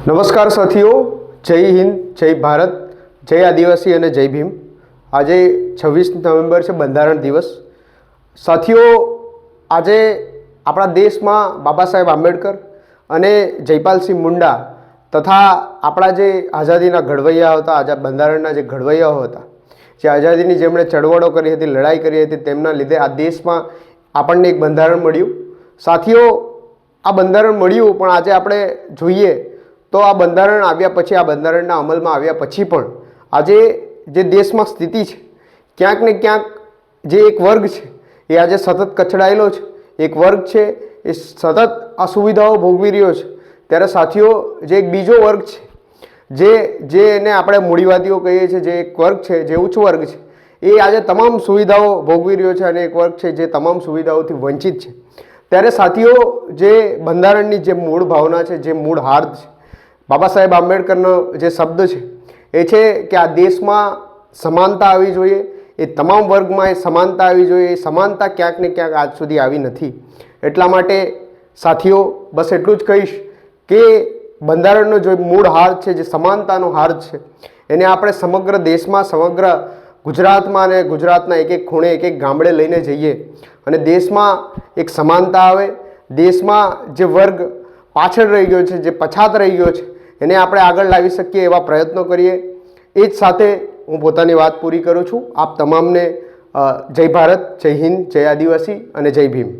નમસ્કાર સાથીઓ, જય હિન્દ, જય ભારત, જય આદિવાસી અને જય ભીમ। આજે 26 નવેમ્બર છે, બંધારણ દિવસ। સાથીઓ, આજે આપણા દેશમાં બાબા સાહેબ આંબેડકર અને જયપાલસિંહ મુંડા તથા આપણા જે આઝાદીના ઘડવૈયાઓ હતા, આઝાદ બંધારણના જે ઘડવૈયાઓ હતા, જે આઝાદીની જેમણે ચળવળો કરી હતી, લડાઈ કરી હતી, તેમના લીધે આ દેશમાં આપણને એક બંધારણ મળ્યું। સાથીઓ, આ બંધારણ મળ્યું, પણ આજે આપણે જોઈએ તો આ બંધારણ આવ્યા પછી, આ બંધારણના અમલમાં આવ્યા પછી પણ આજે જે દેશમાં સ્થિતિ છે, ક્યાંક ને ક્યાંક જે એક વર્ગ છે એ આજે સતત કચડાયેલો છે, એક વર્ગ છે એ સતત અસુવિધાઓ ભોગવી રહ્યો છે। ત્યારે સાથીઓ, જે એક બીજો વર્ગ છે, જે એને આપણે મૂડીવાદીઓ કહીએ છીએ, જે એક વર્ગ છે, જે ઉચ્ચ વર્ગ છે, એ આજે તમામ સુવિધાઓ ભોગવી રહ્યો છે અને એક વર્ગ છે જે તમામ સુવિધાઓથી વંચિત છે। ત્યારે સાથીઓ, જે બંધારણની જે મૂળ ભાવના છે, જે મૂળ હાર્દ છે, બાબા સાહેબ આંબેડકરનો જે શબ્દ છે એ છે કે આ દેશમાં સમાનતા આવી જોઈએ, એ તમામ વર્ગમાં એ સમાનતા આવી જોઈએ। એ સમાનતા ક્યાંક ને ક્યાંક આજ સુધી આવી નથી। એટલા માટે સાથીઓ, બસ એટલું જ કહીશ કે બંધારણનો જે મૂળ હાર્દ છે, જે સમાનતાનો હાર્દ છે, એને આપણે સમગ્ર દેશમાં, સમગ્ર ગુજરાતમાં અને ગુજરાતના એક એક ખૂણે, એક એક ગામડે લઈને જઈએ અને દેશમાં એક સમાનતા આવે, દેશમાં જે વર્ગ પાછળ રહી ગયો છે, જે પછાત રહી ગયો છે, એને આપણે આગળ લાવી શકીએ એવા પ્રયત્નો કરીએ। એ જ સાથે હું પોતાની વાત પૂરી કરું છું। આપ તમામને જય ભારત, જય હિન્દ, જય આદિવાસી અને જય ભીમ।